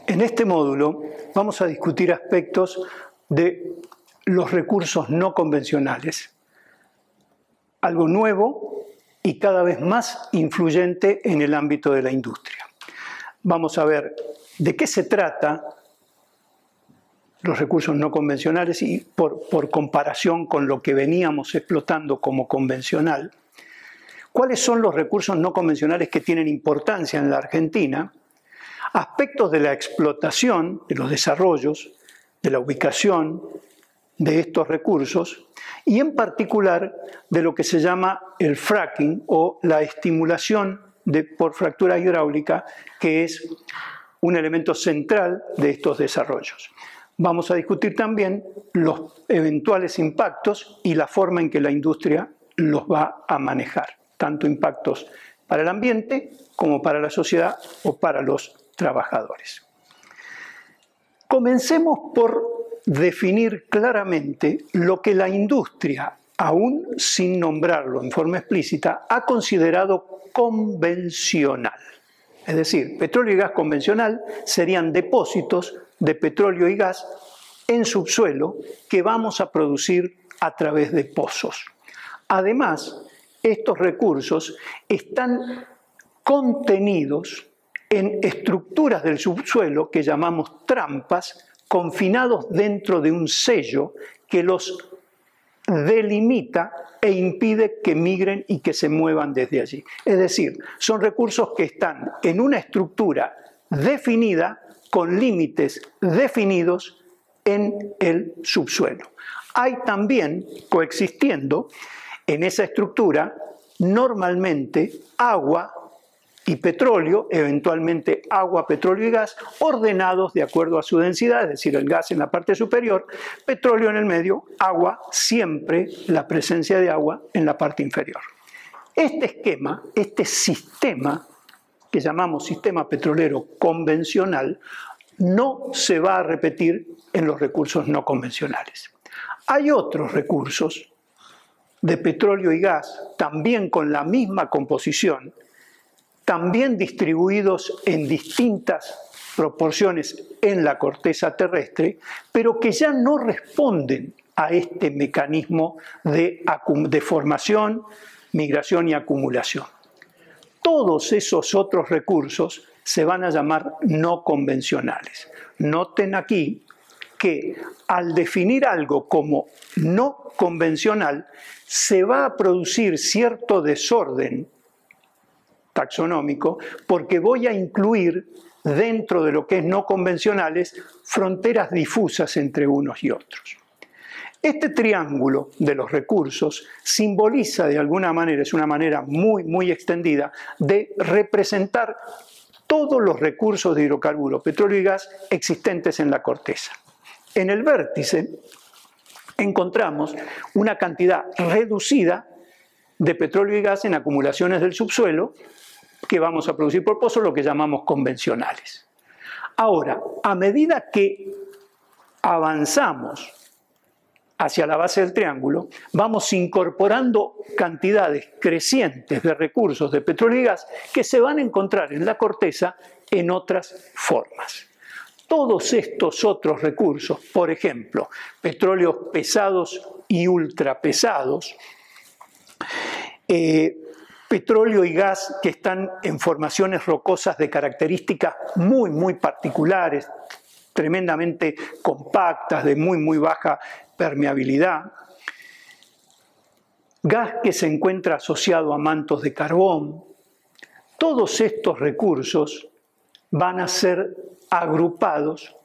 En este módulo vamos a discutir aspectos de los recursos no convencionales, algo nuevo y cada vez más influyente en el ámbito de la industria. Vamos a ver de qué se trata los recursos no convencionales y por comparación con lo que veníamos explotando como convencional, cuáles son los recursos no convencionales que tienen importancia en la Argentina, aspectos de la explotación, de los desarrollos, de la ubicación de estos recursos y en particular de lo que se llama el fracking o la estimulación por fractura hidráulica, que es un elemento central de estos desarrollos. Vamos a discutir también los eventuales impactos y la forma en que la industria los va a manejar, tanto impactos para el ambiente como para la sociedad o para los trabajadores. Comencemos por definir claramente lo que la industria, aún sin nombrarlo en forma explícita, ha considerado convencional. Es decir, petróleo y gas convencional serían depósitos de petróleo y gas en subsuelo que vamos a producir a través de pozos. Además, estos recursos están contenidos en estructuras del subsuelo que llamamos trampas, confinados dentro de un sello que los delimita e impide que migren y que se muevan desde allí. Es decir, son recursos que están en una estructura definida con límites definidos en el subsuelo. Hay también coexistiendo en esa estructura normalmente agua y petróleo, eventualmente agua, petróleo y gas, ordenados de acuerdo a su densidad, es decir, el gas en la parte superior, petróleo en el medio, agua, siempre la presencia de agua en la parte inferior. Este esquema, este sistema, que llamamos sistema petrolero convencional, no se va a repetir en los recursos no convencionales. Hay otros recursos de petróleo y gas, también con la misma composición, también distribuidos en distintas proporciones en la corteza terrestre, pero que ya no responden a este mecanismo de formación, migración y acumulación. Todos esos otros recursos se van a llamar no convencionales. Noten aquí que al definir algo como no convencional, se va a producir cierto desorden taxonómico, porque voy a incluir dentro de lo que es no convencionales fronteras difusas entre unos y otros. Este triángulo de los recursos simboliza de alguna manera, es una manera muy extendida, de representar todos los recursos de hidrocarburos, petróleo y gas existentes en la corteza. En el vértice encontramos una cantidad reducida de petróleo y gas en acumulaciones del subsuelo que vamos a producir por pozo, lo que llamamos convencionales. Ahora, a medida que avanzamos hacia la base del triángulo, vamos incorporando cantidades crecientes de recursos de petróleo y gas que se van a encontrar en la corteza en otras formas. Todos estos otros recursos, por ejemplo, petróleos pesados y ultrapesados, petróleo y gas que están en formaciones rocosas de características muy particulares, tremendamente compactas, de muy baja permeabilidad, gas que se encuentra asociado a mantos de carbón. Todos estos recursos van a ser agrupados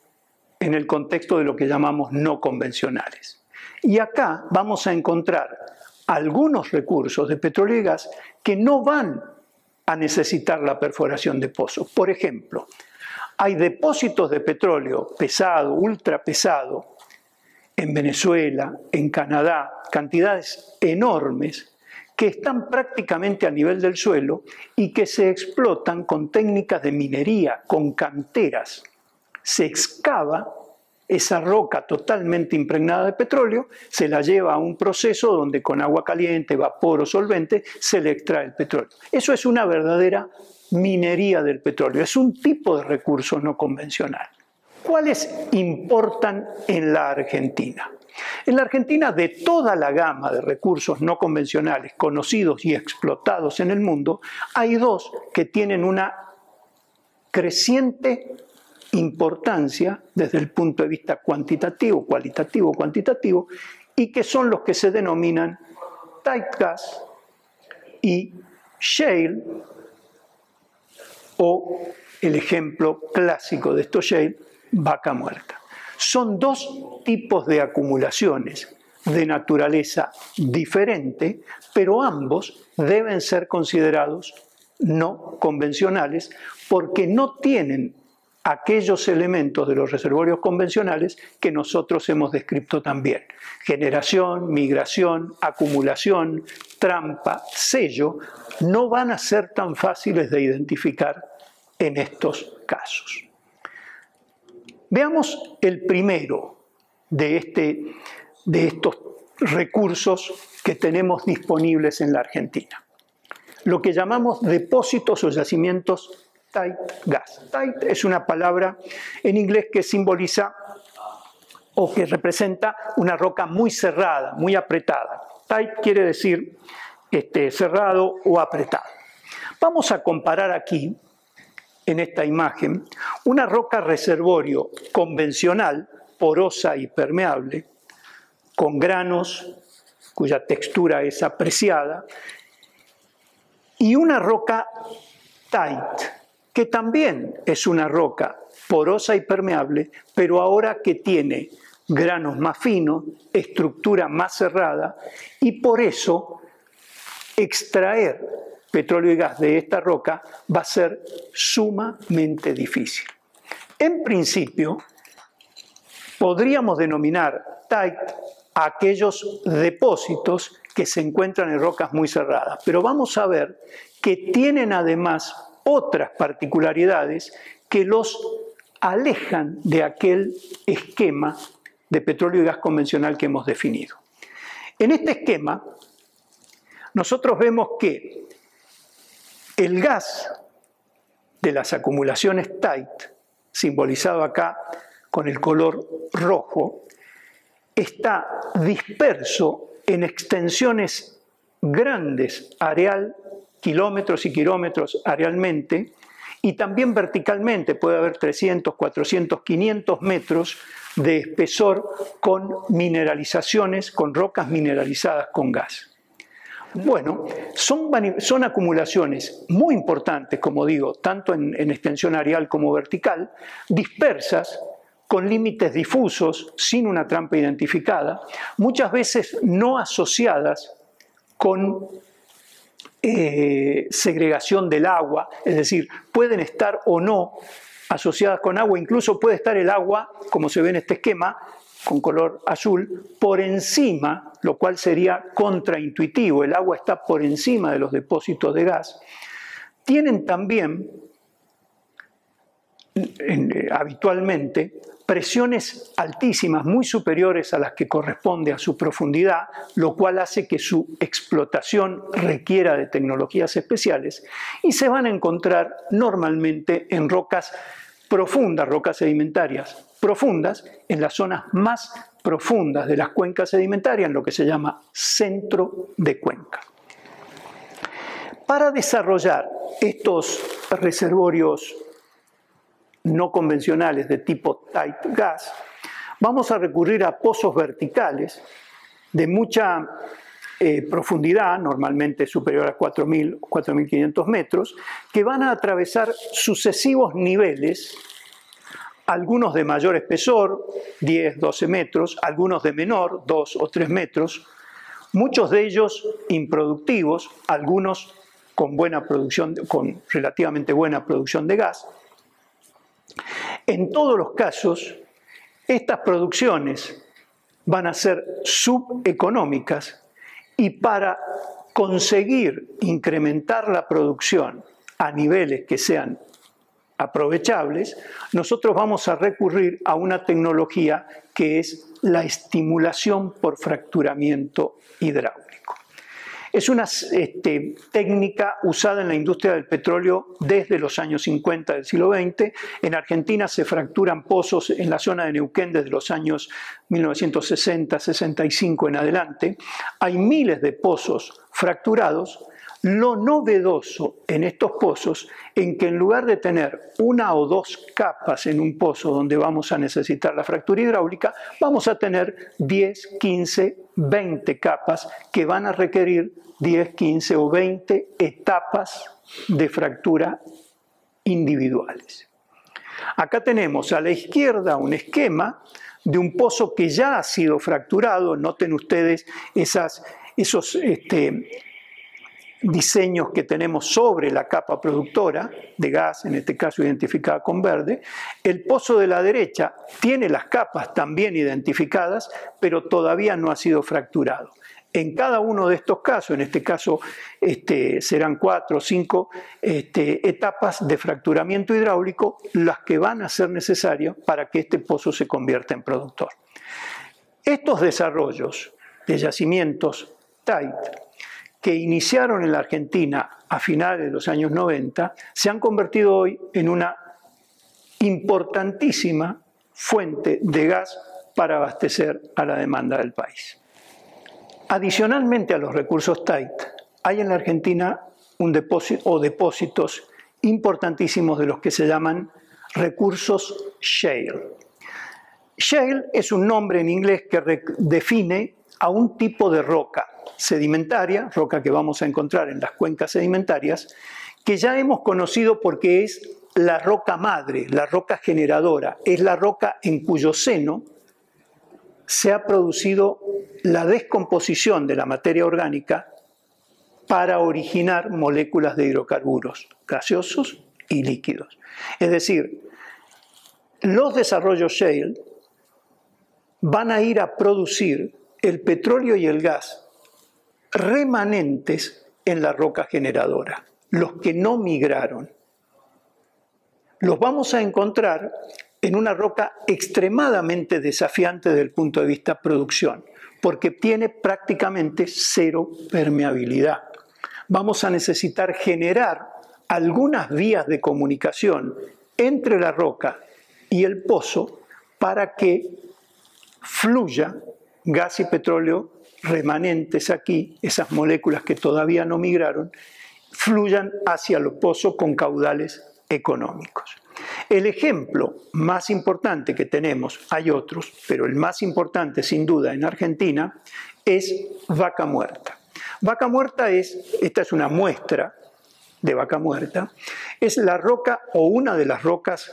en el contexto de lo que llamamos no convencionales. Y acá vamos a encontrar algunos recursos de petróleo y gas que no van a necesitar la perforación de pozos. Por ejemplo, hay depósitos de petróleo pesado, ultrapesado, en Venezuela, en Canadá, cantidades enormes que están prácticamente a nivel del suelo y que se explotan con técnicas de minería, con canteras. Se excava esa roca totalmente impregnada de petróleo, se la lleva a un proceso donde con agua caliente, vapor o solvente se le extrae el petróleo. Eso es una verdadera minería del petróleo, es un tipo de recurso no convencional. ¿Cuáles importan en la Argentina? En la Argentina, de toda la gama de recursos no convencionales conocidos y explotados en el mundo, hay dos que tienen una creciente importancia desde el punto de vista cuantitativo, cualitativo, y que son los que se denominan tight gas y shale, o el ejemplo clásico de esto shale, Vaca Muerta. Son dos tipos de acumulaciones de naturaleza diferente, pero ambos deben ser considerados no convencionales porque no tienen aquellos elementos de los reservorios convencionales que nosotros hemos descrito también. Generación, migración, acumulación, trampa, sello, no van a ser tan fáciles de identificar en estos casos. Veamos el primero de estos recursos que tenemos disponibles en la Argentina. Lo que llamamos depósitos o yacimientos tight gas. Tight es una palabra en inglés que simboliza o que representa una roca muy cerrada, muy apretada. Tight quiere decir cerrado o apretado. Vamos a comparar aquí, en esta imagen, una roca reservorio convencional, porosa y permeable, con granos cuya textura es apreciada, y una roca tight, que también es una roca porosa y permeable, pero ahora que tiene granos más finos, estructura más cerrada, y por eso extraer petróleo y gas de esta roca va a ser sumamente difícil. En principio, podríamos denominar tight a aquellos depósitos que se encuentran en rocas muy cerradas, pero vamos a ver que tienen además otras particularidades que los alejan de aquel esquema de petróleo y gas convencional que hemos definido. En este esquema, nosotros vemos que el gas de las acumulaciones tight, simbolizado acá con el color rojo, está disperso en extensiones grandes, kilómetros y kilómetros arealmente, y también verticalmente puede haber 300, 400, 500 metros de espesor con mineralizaciones, con rocas mineralizadas con gas. Bueno, son acumulaciones muy importantes, como digo, tanto en extensión areal como vertical, dispersas, con límites difusos, sin una trampa identificada, muchas veces no asociadas con segregación del agua, es decir, pueden estar o no asociadas con agua, incluso puede estar el agua, como se ve en este esquema, con color azul, por encima, lo cual sería contraintuitivo, el agua está por encima de los depósitos de gas. Tienen también, habitualmente, presiones altísimas, muy superiores a las que corresponde a su profundidad, lo cual hace que su explotación requiera de tecnologías especiales, y se van a encontrar normalmente en rocas profundas, rocas sedimentarias profundas, en las zonas más profundas de las cuencas sedimentarias, en lo que se llama centro de cuenca. Para desarrollar estos reservorios no convencionales de tipo tight gas, vamos a recurrir a pozos verticales de mucha profundidad, normalmente superior a 4.000 o 4.500 metros, que van a atravesar sucesivos niveles, algunos de mayor espesor, 10, 12 metros, algunos de menor, 2 o 3 metros, muchos de ellos improductivos, algunos con relativamente buena producción de gas. En todos los casos, estas producciones van a ser subeconómicas, y para conseguir incrementar la producción a niveles que sean aprovechables, nosotros vamos a recurrir a una tecnología que es la estimulación por fracturamiento hidráulico. Es una técnica usada en la industria del petróleo desde los años 50 del siglo XX. En Argentina se fracturan pozos en la zona de Neuquén desde los años 1960-65 en adelante. Hay miles de pozos fracturados. Lo novedoso en estos pozos en que en lugar de tener una o dos capas en un pozo donde vamos a necesitar la fractura hidráulica, vamos a tener 10, 15, 20 capas que van a requerir 10, 15 o 20 etapas de fractura individuales. Acá tenemos a la izquierda un esquema de un pozo que ya ha sido fracturado. Noten ustedes esos diseños que tenemos sobre la capa productora de gas, en este caso identificada con verde. El pozo de la derecha tiene las capas también identificadas, pero todavía no ha sido fracturado. En cada uno de estos casos, en este caso serán 4 o 5 etapas de fracturamiento hidráulico las que van a ser necesarias para que este pozo se convierta en productor. Estos desarrollos de yacimientos tight que iniciaron en la Argentina a finales de los años 90, se han convertido hoy en una importantísima fuente de gas para abastecer a la demanda del país. Adicionalmente a los recursos tight, hay en la Argentina depósitos importantísimos de los que se llaman recursos shale. Shale es un nombre en inglés que define a un tipo de roca sedimentaria, roca que vamos a encontrar en las cuencas sedimentarias, que ya hemos conocido porque es la roca madre, la roca generadora, es la roca en cuyo seno se ha producido la descomposición de la materia orgánica para originar moléculas de hidrocarburos gaseosos y líquidos. Es decir, los desarrollos shale van a ir a producir el petróleo y el gas remanentes en la roca generadora, los que no migraron. Los vamos a encontrar en una roca extremadamente desafiante desde el punto de vista producción, porque tiene prácticamente cero permeabilidad. Vamos a necesitar generar algunas vías de comunicación entre la roca y el pozo para que fluya gas y petróleo remanentes aquí, esas moléculas que todavía no migraron, fluyan hacia los pozos con caudales económicos. El ejemplo más importante que tenemos, hay otros, pero el más importante sin duda en Argentina, es Vaca Muerta. Vaca Muerta esta es una muestra de Vaca Muerta, es la roca o una de las rocas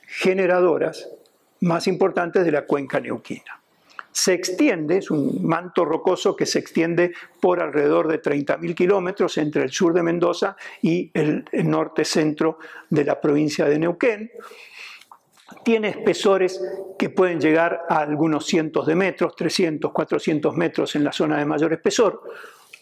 generadoras más importantes de la cuenca neuquina. Se extiende, es un manto rocoso que se extiende por alrededor de 30.000 kilómetros entre el sur de Mendoza y el norte-centro de la provincia de Neuquén. Tiene espesores que pueden llegar a algunos cientos de metros, 300, 400 metros en la zona de mayor espesor.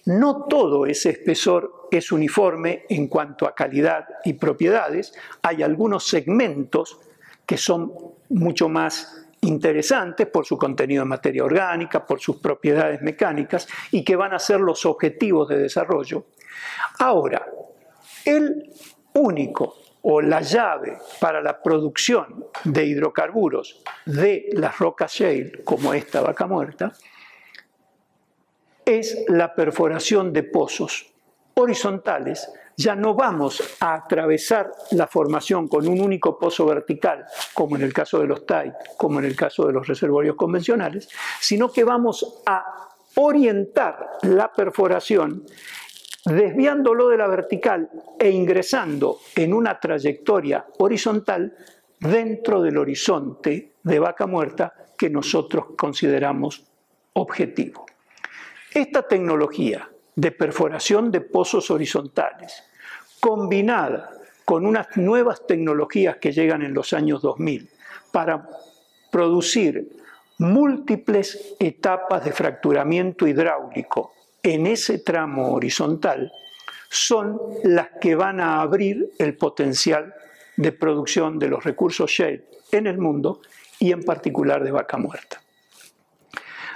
No todo ese espesor es uniforme en cuanto a calidad y propiedades. Hay algunos segmentos que son mucho más interesantes por su contenido de materia orgánica, por sus propiedades mecánicas y que van a ser los objetivos de desarrollo. Ahora, el único o la llave para la producción de hidrocarburos de las rocas shale, como esta Vaca Muerta, es la perforación de pozos horizontales. Ya no vamos a atravesar la formación con un único pozo vertical, como en el caso de los tight, como en el caso de los reservorios convencionales, sino que vamos a orientar la perforación desviándolo de la vertical e ingresando en una trayectoria horizontal dentro del horizonte de Vaca Muerta que nosotros consideramos objetivo. Esta tecnología de perforación de pozos horizontales, combinada con unas nuevas tecnologías que llegan en los años 2000 para producir múltiples etapas de fracturamiento hidráulico en ese tramo horizontal, son las que van a abrir el potencial de producción de los recursos shale en el mundo y en particular de Vaca Muerta.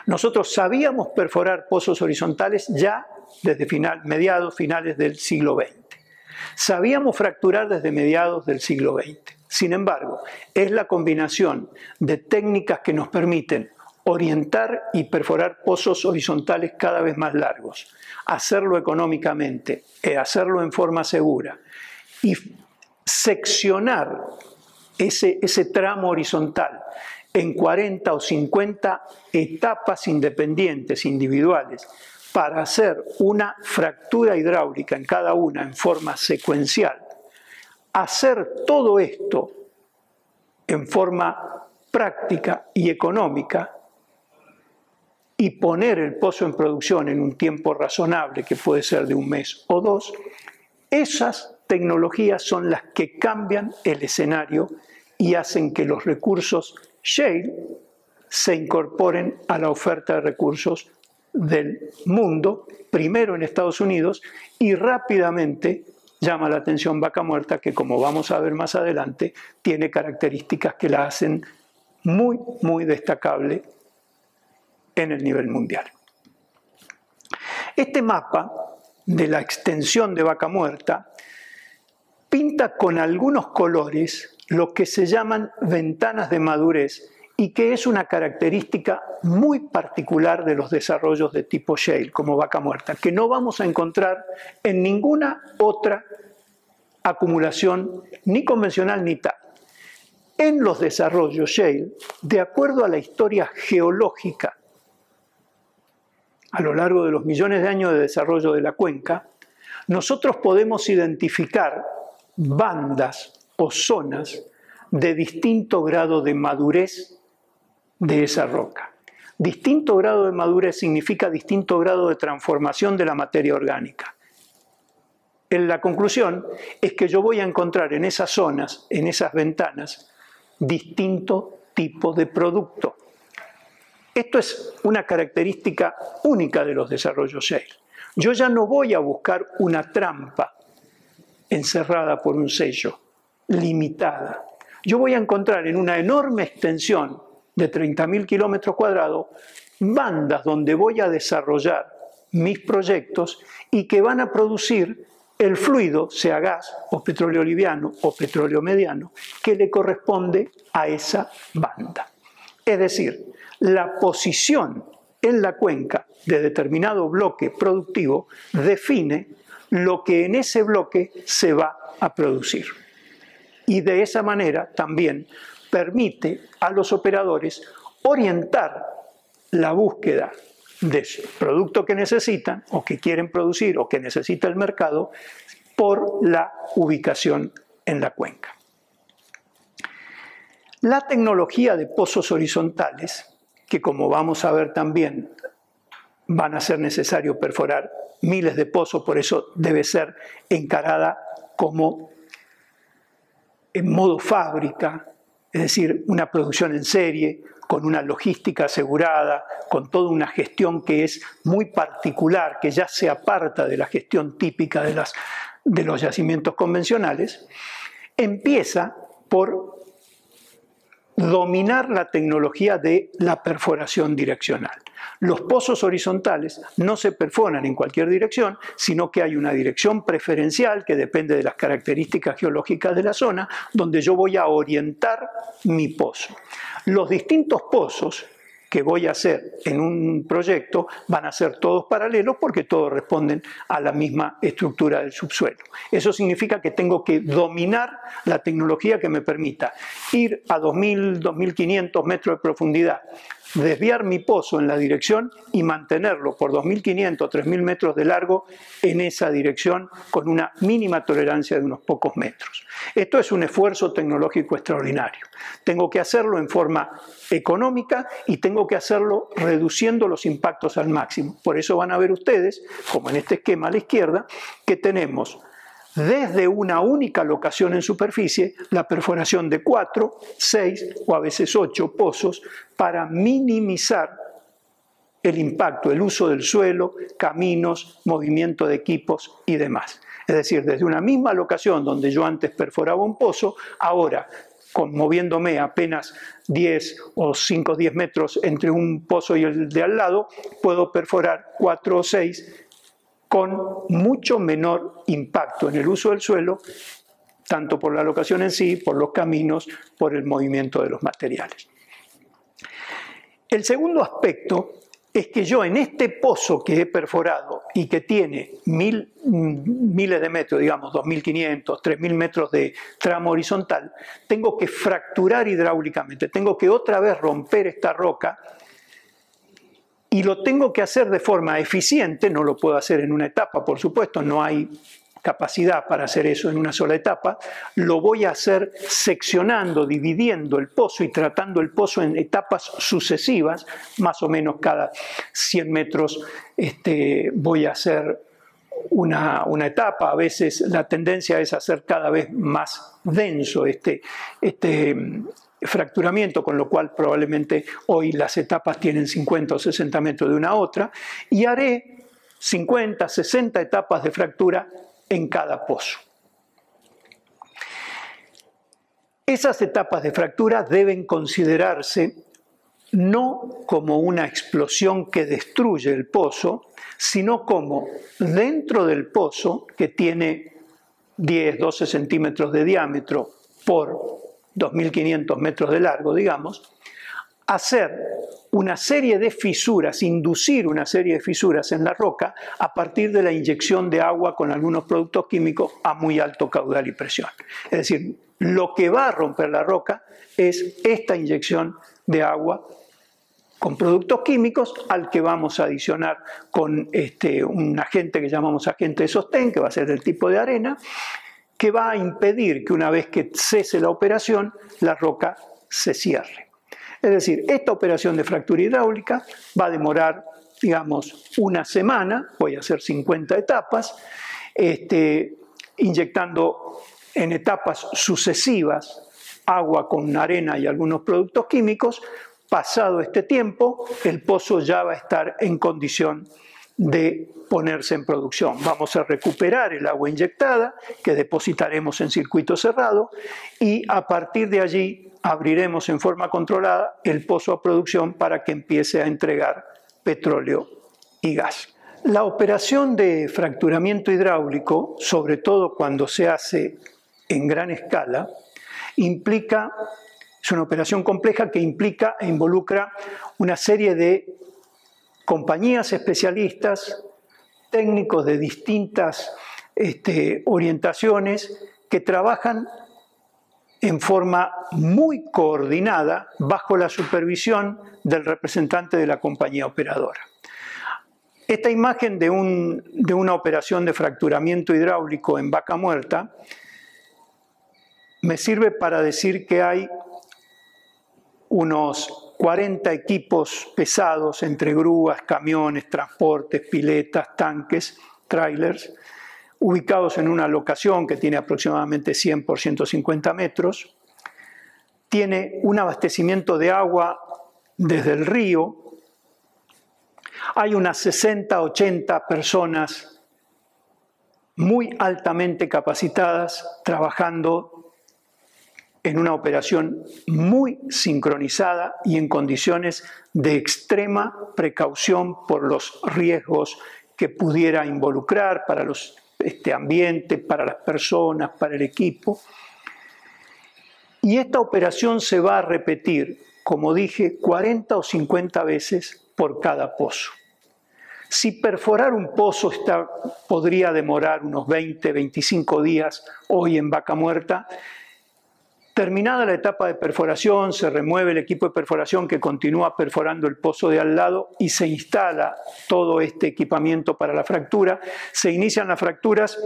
Nosotros sabíamos perforar pozos horizontales ya desde finales del siglo XX. Sabíamos fracturar desde mediados del siglo XX. Sin embargo, es la combinación de técnicas que nos permiten orientar y perforar pozos horizontales cada vez más largos, hacerlo económicamente, hacerlo en forma segura y seccionar ese tramo horizontal en 40 o 50 etapas independientes, individuales, para hacer una fractura hidráulica en cada una en forma secuencial. Hacer todo esto en forma práctica y económica y poner el pozo en producción en un tiempo razonable, que puede ser de 1 mes o 2, esas tecnologías son las que cambian el escenario y hacen que los recursos shale se incorporen a la oferta de recursos del mundo, primero en Estados Unidos, y rápidamente llama la atención Vaca Muerta, que como vamos a ver más adelante, tiene características que la hacen muy, muy destacable en el nivel mundial. Este mapa de la extensión de Vaca Muerta pinta con algunos colores lo que se llaman ventanas de madurez y que es una característica muy particular de los desarrollos de tipo shale, como Vaca Muerta, que no vamos a encontrar en ninguna otra acumulación, ni convencional ni tal. En los desarrollos shale, de acuerdo a la historia geológica, a lo largo de los millones de años de desarrollo de la cuenca, nosotros podemos identificar bandas o zonas de distinto grado de madurez de esa roca. Distinto grado de madurez significa distinto grado de transformación de la materia orgánica. La conclusión es que yo voy a encontrar en esas zonas, en esas ventanas, distinto tipo de producto. Esto es una característica única de los desarrollos shale. Yo ya no voy a buscar una trampa encerrada por un sello, limitada. Yo voy a encontrar en una enorme extensión de 30.000 kilómetros cuadrados bandas donde voy a desarrollar mis proyectos y que van a producir el fluido, sea gas o petróleo liviano o petróleo mediano, que le corresponde a esa banda. Es decir, la posición en la cuenca de determinado bloque productivo define lo que en ese bloque se va a producir. Y de esa manera también permite a los operadores orientar la búsqueda del producto que necesitan o que quieren producir o que necesita el mercado por la ubicación en la cuenca. La tecnología de pozos horizontales, que como vamos a ver también van a ser necesario perforar miles de pozos, por eso debe ser encarada como en modo fábrica, es decir, una producción en serie, con una logística asegurada, con toda una gestión que es muy particular, que ya se aparta de la gestión típica de los yacimientos convencionales, empieza por dominar la tecnología de la perforación direccional. Los pozos horizontales no se perforan en cualquier dirección, sino que hay una dirección preferencial que depende de las características geológicas de la zona, donde yo voy a orientar mi pozo. Los distintos pozos que voy a hacer en un proyecto van a ser todos paralelos porque todos responden a la misma estructura del subsuelo. Eso significa que tengo que dominar la tecnología que me permita ir a 2.000, 2.500 metros de profundidad, desviar mi pozo en la dirección y mantenerlo por 2.500, 3.000 metros de largo en esa dirección con una mínima tolerancia de unos pocos metros. Esto es un esfuerzo tecnológico extraordinario. Tengo que hacerlo en forma económica y tengo que hacerlo reduciendo los impactos al máximo. Por eso van a ver ustedes, como en este esquema a la izquierda, que tenemos desde una única locación en superficie la perforación de 4, 6 o a veces 8 pozos para minimizar el impacto, el uso del suelo, caminos, movimiento de equipos y demás. Es decir, desde una misma locación donde yo antes perforaba un pozo, ahora, moviéndome apenas 10 o 5 o 10 metros entre un pozo y el de al lado, puedo perforar 4 o 6 con mucho menor impacto en el uso del suelo, tanto por la locación en sí, por los caminos, por el movimiento de los materiales. El segundo aspecto es que yo en este pozo que he perforado y que tiene miles de metros, digamos 2.500, 3.000 metros de tramo horizontal, tengo que fracturar hidráulicamente, tengo que otra vez romper esta roca y lo tengo que hacer de forma eficiente, no lo puedo hacer en una etapa, por supuesto, no hay capacidad para hacer eso en una sola etapa, lo voy a hacer seccionando, dividiendo el pozo y tratando el pozo en etapas sucesivas, más o menos cada 100 metros voy a hacer una etapa. A veces la tendencia es hacer cada vez más denso este fracturamiento, con lo cual probablemente hoy las etapas tienen 50 o 60 metros de una a otra, y haré 50, 60 etapas de fractura en cada pozo. Esas etapas de fractura deben considerarse no como una explosión que destruye el pozo, sino como dentro del pozo, que tiene 10, 12 centímetros de diámetro por 2.500 metros de largo, digamos, hacer una serie de fisuras, inducir una serie de fisuras en la roca a partir de la inyección de agua con algunos productos químicos a muy alto caudal y presión. Es decir, lo que va a romper la roca es esta inyección de agua con productos químicos al que vamos a adicionar con un agente que llamamos agente de sostén, que va a ser del tipo de arena, que va a impedir que una vez que cese la operación, la roca se cierre. Es decir, esta operación de fractura hidráulica va a demorar, digamos, una semana, voy a hacer 50 etapas, inyectando en etapas sucesivas agua con arena y algunos productos químicos. Pasado este tiempo, el pozo ya va a estar en condición de ponerse en producción. Vamos a recuperar el agua inyectada, que depositaremos en circuito cerrado, y a partir de allí abriremos en forma controlada el pozo a producción para que empiece a entregar petróleo y gas. La operación de fracturamiento hidráulico, sobre todo cuando se hace en gran escala, es una operación compleja que implica e involucra una serie de compañías especialistas, técnicos de distintas orientaciones que trabajan en forma muy coordinada bajo la supervisión del representante de la compañía operadora. Esta imagen de una operación de fracturamiento hidráulico en Vaca Muerta me sirve para decir que hay unos 40 equipos pesados entre grúas, camiones, transportes, piletas, tanques, trailers, ubicados en una locación que tiene aproximadamente 100 por 150 metros. Tiene un abastecimiento de agua desde el río. Hay unas 60, 80 personas muy altamente capacitadas trabajando en una operación muy sincronizada y en condiciones de extrema precaución por los riesgos que pudiera involucrar para los ambiente, para las personas, para el equipo. Y esta operación se va a repetir, como dije, 40 o 50 veces por cada pozo. Si perforar un pozo podría demorar unos 20, 25 días hoy en Vaca Muerta, terminada la etapa de perforación, se remueve el equipo de perforación que continúa perforando el pozo de al lado y se instala todo este equipamiento para la fractura. Se inician las fracturas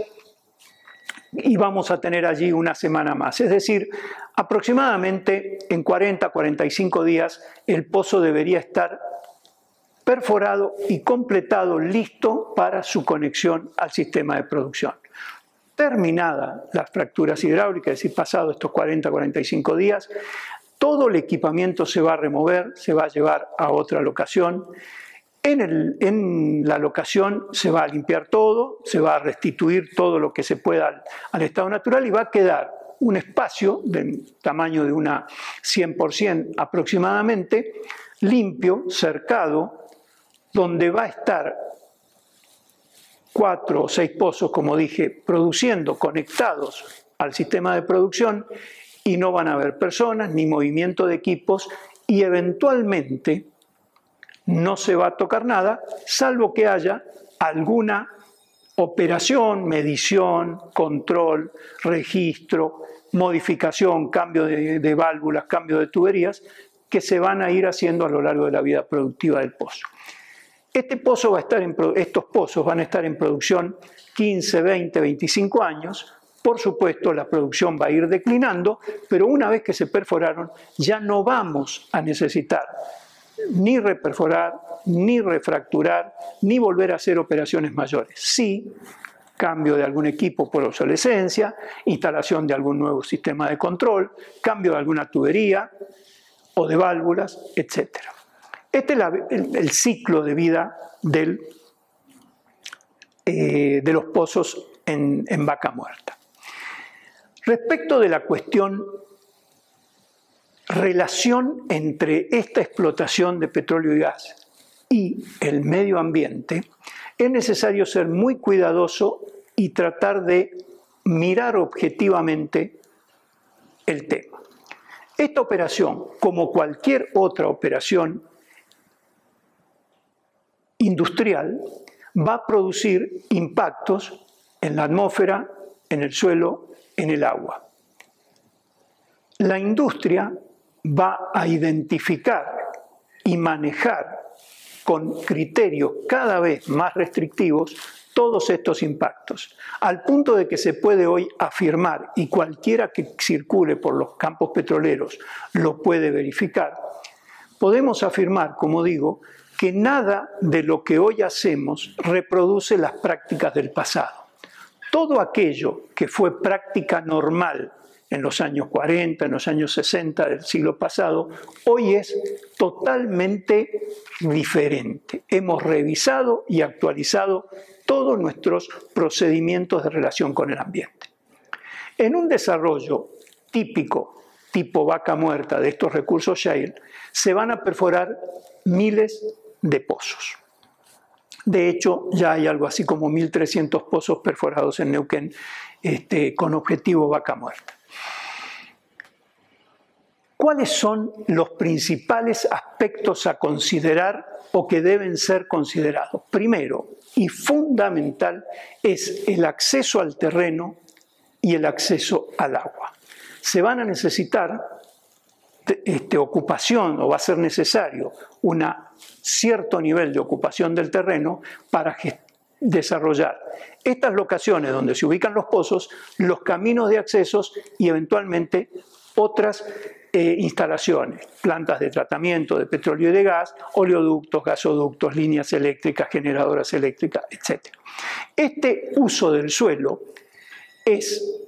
y vamos a tener allí una semana más. Es decir, aproximadamente en 40, 45 días el pozo debería estar perforado y completado, listo para su conexión al sistema de producción. Terminadas las fracturas hidráulicas, es decir, pasado estos 40, 45 días, todo el equipamiento se va a remover, se va a llevar a otra locación En la locación se va a limpiar todo, se va a restituir todo lo que se pueda al estado natural y va a quedar un espacio del tamaño de una 100% aproximadamente, limpio, cercado, donde va a estar 4 o 6 pozos, como dije, produciendo, conectados al sistema de producción, y no van a haber personas ni movimiento de equipos, y eventualmente no se va a tocar nada, salvo que haya alguna operación, medición, control, registro, modificación, cambio de válvulas, cambio de tuberías, que se van a ir haciendo a lo largo de la vida productiva del pozo. Estos pozos van a estar en producción 15, 20, 25 años. Por supuesto, la producción va a ir declinando, pero una vez que se perforaron, ya no vamos a necesitar ni reperforar, ni refracturar, ni volver a hacer operaciones mayores. Sí, cambio de algún equipo por obsolescencia, instalación de algún nuevo sistema de control, cambio de alguna tubería o de válvulas, etc. Este es el ciclo de vida de los pozos en Vaca Muerta. Respecto de la cuestión relación entre esta explotación de petróleo y gas y el medio ambiente, es necesario ser muy cuidadoso y tratar de mirar objetivamente el tema. Esta operación, como cualquier otra operación industrial, va a producir impactos en la atmósfera, en el suelo, en el agua. La industria va a identificar y manejar con criterios cada vez más restrictivos todos estos impactos, al punto de que se puede hoy afirmar, y cualquiera que circule por los campos petroleros lo puede verificar, podemos afirmar, como digo, que nada de lo que hoy hacemos reproduce las prácticas del pasado. Todo aquello que fue práctica normal en los años 40, en los años 60 del siglo pasado, hoy es totalmente diferente. Hemos revisado y actualizado todos nuestros procedimientos de relación con el ambiente. En un desarrollo típico, tipo Vaca Muerta, de estos recursos shale, se van a perforar miles de pozos. De hecho, ya hay algo así como 1.300 pozos perforados en Neuquén con objetivo Vaca Muerta. ¿Cuáles son los principales aspectos a considerar o que deben ser considerados? Primero y fundamental es el acceso al terreno y el acceso al agua. Se van a necesitar ocupación, o va a ser necesario un cierto nivel de ocupación del terreno para desarrollar estas locaciones donde se ubican los pozos, los caminos de accesos y eventualmente otras instalaciones, plantas de tratamiento de petróleo y de gas, oleoductos, gasoductos, líneas eléctricas, generadoras eléctricas, etc. Este uso del suelo es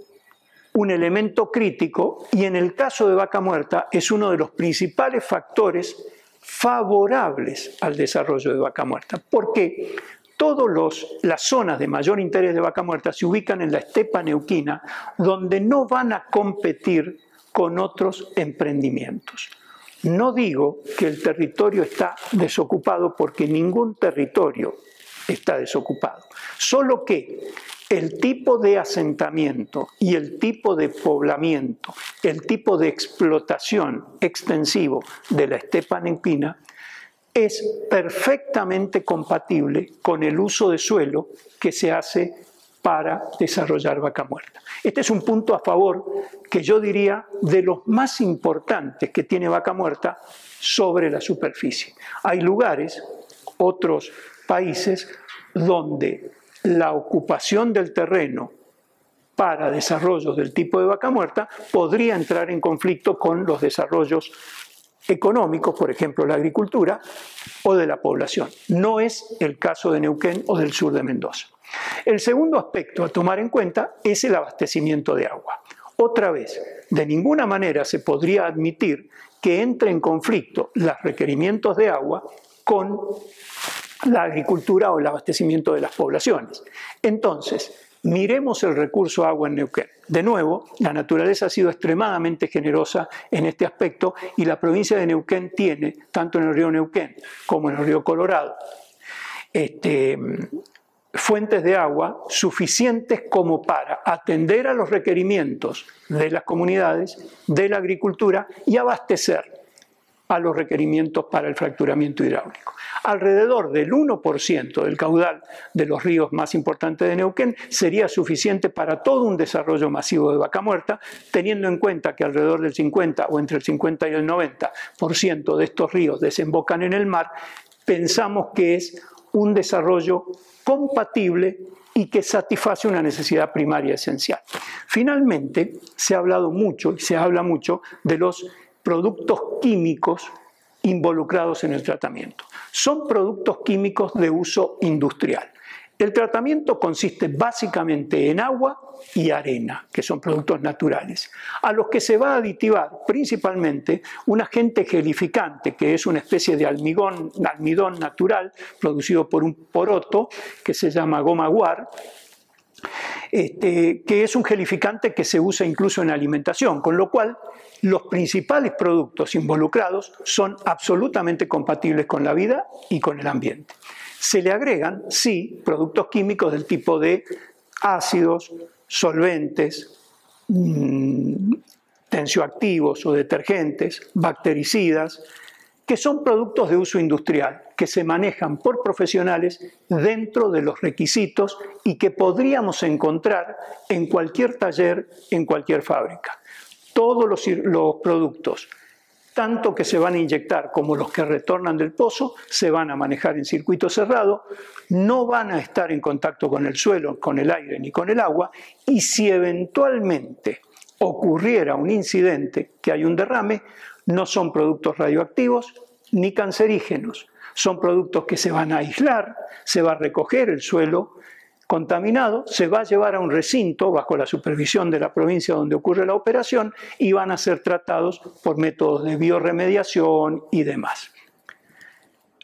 un elemento crítico y en el caso de Vaca Muerta es uno de los principales factores favorables al desarrollo de Vaca Muerta, porque todas las zonas de mayor interés de Vaca Muerta se ubican en la estepa neuquina, donde no van a competir con otros emprendimientos. No digo que el territorio está desocupado, porque ningún territorio está desocupado, solo que el tipo de asentamiento y el tipo de poblamiento, el tipo de explotación extensivo de la estepa neuquina es perfectamente compatible con el uso de suelo que se hace para desarrollar Vaca Muerta. Este es un punto a favor que yo diría de los más importantes que tiene Vaca Muerta sobre la superficie. Hay lugares, otros países, donde la ocupación del terreno para desarrollos del tipo de Vaca Muerta podría entrar en conflicto con los desarrollos económicos, por ejemplo la agricultura, o de la población. No es el caso de Neuquén o del sur de Mendoza. El segundo aspecto a tomar en cuenta es el abastecimiento de agua. Otra vez, de ninguna manera se podría admitir que entre en conflicto los requerimientos de agua con la agricultura o el abastecimiento de las poblaciones. Entonces, miremos el recurso agua en Neuquén. De nuevo, la naturaleza ha sido extremadamente generosa en este aspecto y la provincia de Neuquén tiene, tanto en el río Neuquén como en el río Colorado, fuentes de agua suficientes como para atender a los requerimientos de las comunidades, de la agricultura y abastecer a los requerimientos para el fracturamiento hidráulico. Alrededor del 1% del caudal de los ríos más importantes de Neuquén sería suficiente para todo un desarrollo masivo de vaca muerta, teniendo en cuenta que alrededor del 50 o entre el 50 y el 90% de estos ríos desembocan en el mar. Pensamos que es un desarrollo compatible y que satisface una necesidad primaria esencial. Finalmente, se ha hablado mucho y se habla mucho de los productos químicos involucrados en el tratamiento. Son productos químicos de uso industrial. El tratamiento consiste básicamente en agua y arena, que son productos naturales, a los que se va a aditivar principalmente un agente gelificante, que es una especie de almidón natural producido por un poroto que se llama goma guar, que es un gelificante que se usa incluso en alimentación, con lo cual los principales productos involucrados son absolutamente compatibles con la vida y con el ambiente. Se le agregan, sí, productos químicos del tipo de ácidos, solventes, tensioactivos o detergentes, bactericidas, que son productos de uso industrial, que se manejan por profesionales dentro de los requisitos y que podríamos encontrar en cualquier taller, en cualquier fábrica. Todos los productos, tanto que se van a inyectar como los que retornan del pozo, se van a manejar en circuito cerrado, no van a estar en contacto con el suelo, con el aire ni con el agua, y si eventualmente ocurriera un incidente, que hay un derrame, no son productos radioactivos ni cancerígenos. Son productos que se van a aislar, se va a recoger el suelo contaminado, se va a llevar a un recinto bajo la supervisión de la provincia donde ocurre la operación y van a ser tratados por métodos de biorremediación y demás.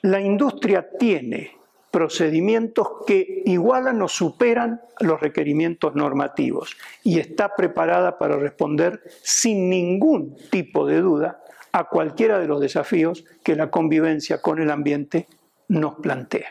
La industria tiene procedimientos que igualan o superan los requerimientos normativos y está preparada para responder sin ningún tipo de duda a cualquiera de los desafíos que la convivencia con el ambiente nos plantea.